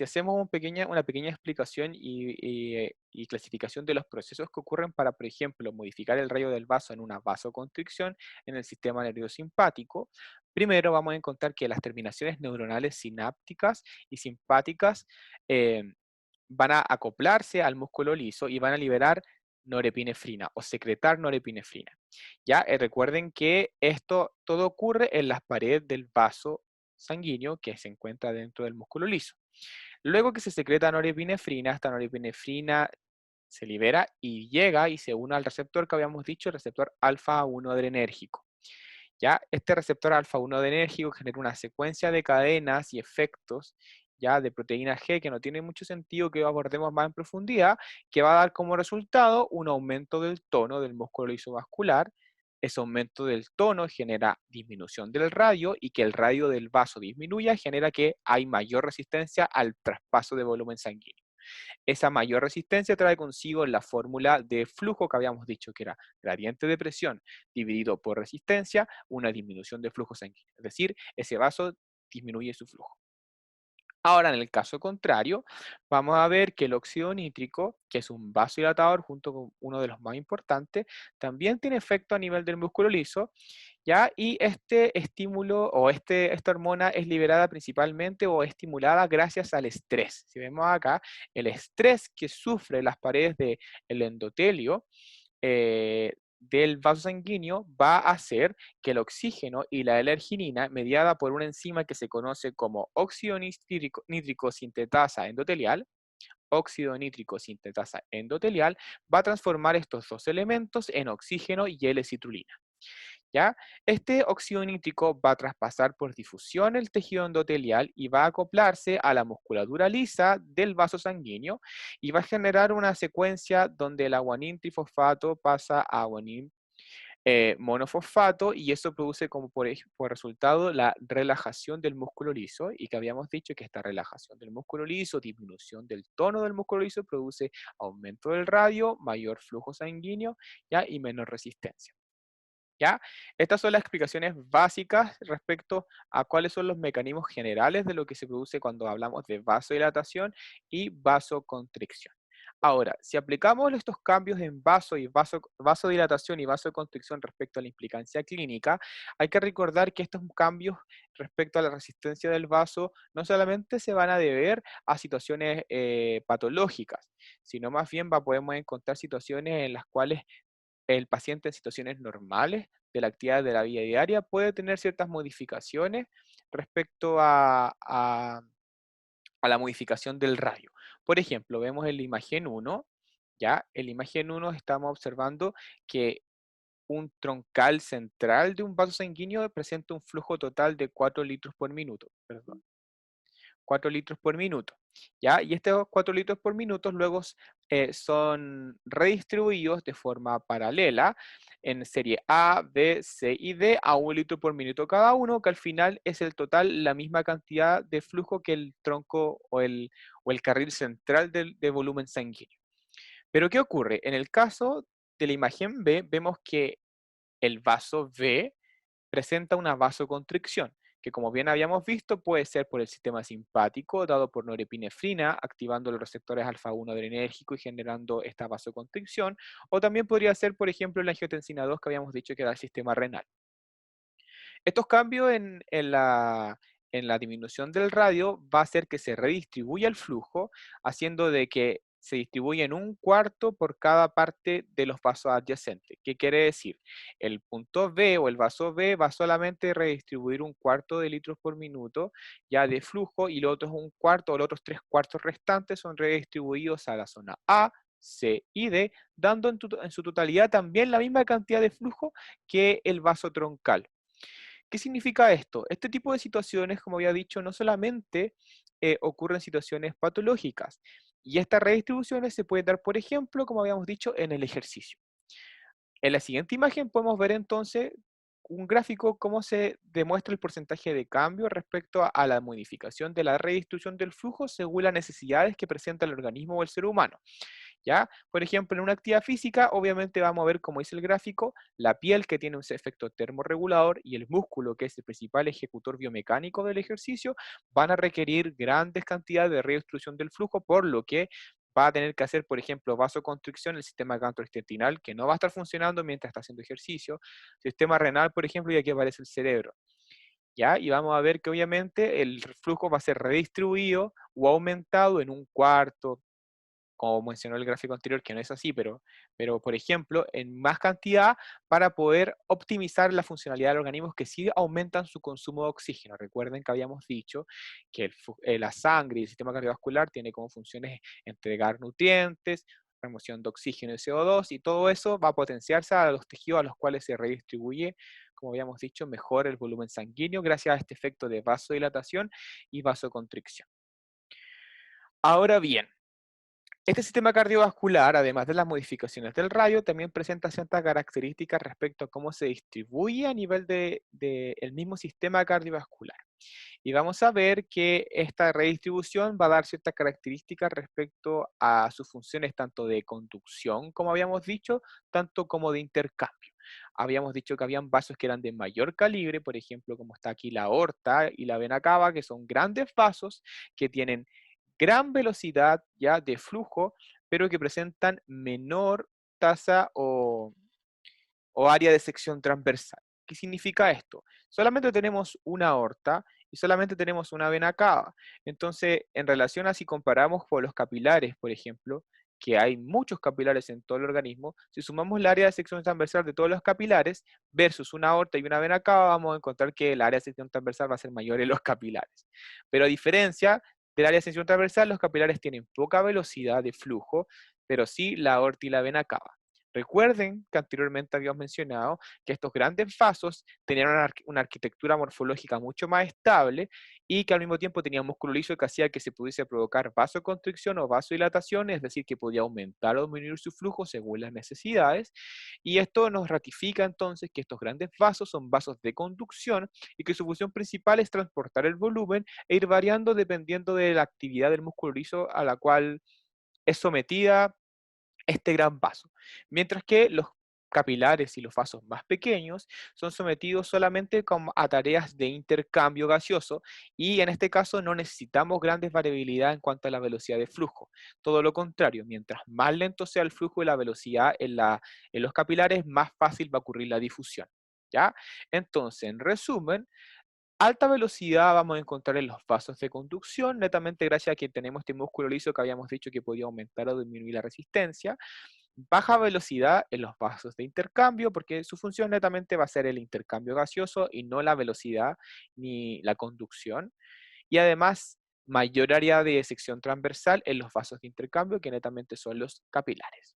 si hacemos una pequeña explicación y clasificación de los procesos que ocurren para, por ejemplo, modificar el rayo del vaso en una vasoconstricción en el sistema nervioso simpático, primero vamos a encontrar que las terminaciones neuronales sinápticas y simpáticas eh, van a acoplarse al músculo liso y van a liberar norepinefrina o secretar norepinefrina. Ya, recuerden que esto todo ocurre en las paredes del vaso sanguíneo que se encuentra dentro del músculo liso. Luego que se secreta norepinefrina, esta norepinefrina se libera y llega y se une al receptor que habíamos dicho, el receptor alfa-1 adrenérgico. Ya, este receptor alfa-1 adrenérgico genera una secuencia de cadenas y efectos ya de proteína G que no tiene mucho sentido que abordemos más en profundidad, que va a dar como resultado un aumento del tono del músculo isovascular. Ese aumento del tono genera disminución del radio y que el radio del vaso disminuya genera que hay mayor resistencia al traspaso de volumen sanguíneo. Esa mayor resistencia trae consigo la fórmula de flujo que habíamos dicho que era gradiente de presión dividido por resistencia, una disminución de flujo sanguíneo. Es decir, ese vaso disminuye su flujo. Ahora, en el caso contrario, vamos a ver que el óxido nítrico, que es un vasodilatador junto con uno de los más importantes, también tiene efecto a nivel del músculo liso, ¿ya? Y este estímulo o esta hormona es liberada principalmente o estimulada gracias al estrés. Si vemos acá, el estrés que sufre las paredes del endotelio del vaso sanguíneo va a hacer que el oxígeno y la L-arginina, mediada por una enzima que se conoce como óxido nítrico sintetasa endotelial, óxido nítrico sintetasa endotelial, va a transformar estos dos elementos en oxígeno y L-citrulina. ¿Ya? Este óxido nítrico va a traspasar por difusión el tejido endotelial y va a acoplarse a la musculatura lisa del vaso sanguíneo y va a generar una secuencia donde el aguanín trifosfato pasa a aguanín monofosfato y eso produce como por resultado la relajación del músculo liso y que habíamos dicho que esta relajación del músculo liso, disminución del tono del músculo liso produce aumento del radio, mayor flujo sanguíneo ¿ya? Y menos resistencia. ¿Ya? Estas son las explicaciones básicas respecto a cuáles son los mecanismos generales de lo que se produce cuando hablamos de vasodilatación y vasoconstricción. Ahora, si aplicamos estos cambios en vasodilatación y vasoconstricción respecto a la implicancia clínica, hay que recordar que estos cambios respecto a la resistencia del vaso no solamente se van a deber a situaciones patológicas, sino más bien podemos encontrar situaciones en las cuales el paciente en situaciones normales de la actividad de la vida diaria puede tener ciertas modificaciones respecto a la modificación del radio. Por ejemplo, vemos en la imagen 1, ¿ya? En la imagen 1 estamos observando que un troncal central de un vaso sanguíneo presenta un flujo total de 4 litros por minuto. Perdón. 4 litros por minuto. ¿Ya? Y estos 4 litros por minuto luego son redistribuidos de forma paralela en serie A, B, C y D a 1 litro por minuto cada uno, que al final es el total, la misma cantidad de flujo que el tronco o el carril central de volumen sanguíneo. Pero ¿qué ocurre? En el caso de la imagen B, vemos que el vaso B presenta una vasoconstricción, que como bien habíamos visto puede ser por el sistema simpático dado por norepinefrina, activando los receptores alfa-1 adrenérgico y generando esta vasoconstricción, o también podría ser, por ejemplo, la angiotensina 2 que habíamos dicho que era el sistema renal. Estos cambios en la disminución del radio va a hacer que se redistribuya el flujo, haciendo de que se distribuya en un cuarto por cada parte de los vasos adyacentes. ¿Qué quiere decir? El punto B o el vaso B va solamente a redistribuir un cuarto de litros por minuto ya de flujo y los otros un cuarto o los otros 3 cuartos restantes son redistribuidos a la zona A, C y D, dando en su totalidad también la misma cantidad de flujo que el vaso troncal. ¿Qué significa esto? Este tipo de situaciones, como había dicho, no solamente ocurren en situaciones patológicas, y estas redistribuciones se pueden dar, por ejemplo, como habíamos dicho, en el ejercicio. En la siguiente imagen podemos ver entonces un gráfico cómo se demuestra el porcentaje de cambio respecto a la modificación de la redistribución del flujo según las necesidades que presenta el organismo o el ser humano. ¿Ya? Por ejemplo, en una actividad física, obviamente vamos a ver, como dice el gráfico, la piel que tiene un efecto termorregulador y el músculo, que es el principal ejecutor biomecánico del ejercicio, van a requerir grandes cantidades de redistribución del flujo, por lo que va a tener que hacer, por ejemplo, vasoconstricción, el sistema gastrointestinal, que no va a estar funcionando mientras está haciendo ejercicio, sistema renal, por ejemplo, y aquí aparece el cerebro. ¿Ya? Y vamos a ver que obviamente el flujo va a ser redistribuido o aumentado en un cuarto, como mencionó el gráfico anterior, que no es así, pero por ejemplo, en más cantidad para poder optimizar la funcionalidad del organismo que sí aumentan su consumo de oxígeno. Recuerden que habíamos dicho que la sangre y el sistema cardiovascular tiene como funciones entregar nutrientes, remoción de oxígeno y CO2, y todo eso va a potenciarse a los tejidos a los cuales se redistribuye, como habíamos dicho, mejor el volumen sanguíneo gracias a este efecto de vasodilatación y vasoconstricción. Ahora bien, este sistema cardiovascular, además de las modificaciones del radio, también presenta ciertas características respecto a cómo se distribuye a nivel el mismo sistema cardiovascular. Y vamos a ver que esta redistribución va a dar ciertas características respecto a sus funciones tanto de conducción, como habíamos dicho, tanto como de intercambio. Habíamos dicho que habían vasos que eran de mayor calibre, por ejemplo, como está aquí la aorta y la vena cava, que son grandes vasos que tienen gran velocidad ya de flujo, pero que presentan menor tasa o área de sección transversal. ¿Qué significa esto? Solamente tenemos una aorta y solamente tenemos una vena cava. Entonces, en relación a si comparamos con los capilares, por ejemplo, que hay muchos capilares en todo el organismo, si sumamos el área de sección transversal de todos los capilares versus una aorta y una vena cava, vamos a encontrar que el área de sección transversal va a ser mayor en los capilares. Pero a diferencia del área de sección transversal, los capilares tienen poca velocidad de flujo, pero sí la aorta y la vena cava. Recuerden que anteriormente habíamos mencionado que estos grandes vasos tenían una arquitectura morfológica mucho más estable y que al mismo tiempo tenían músculo liso que hacía que se pudiese provocar vasoconstricción o vasodilatación, es decir, que podía aumentar o disminuir su flujo según las necesidades. Y esto nos ratifica entonces que estos grandes vasos son vasos de conducción y que su función principal es transportar el volumen e ir variando dependiendo de la actividad del músculo liso a la cual es sometida este gran vaso, mientras que los capilares y los vasos más pequeños son sometidos solamente a tareas de intercambio gaseoso y en este caso no necesitamos grandes variabilidad en cuanto a la velocidad de flujo. Todo lo contrario, mientras más lento sea el flujo y la velocidad en los capilares, más fácil va a ocurrir la difusión. ¿Ya? Entonces, en resumen, alta velocidad vamos a encontrar en los vasos de conducción, netamente gracias a que tenemos este músculo liso que habíamos dicho que podía aumentar o disminuir la resistencia. Baja velocidad en los vasos de intercambio, porque su función netamente va a ser el intercambio gaseoso y no la velocidad ni la conducción. Y además, mayor área de sección transversal en los vasos de intercambio, que netamente son los capilares.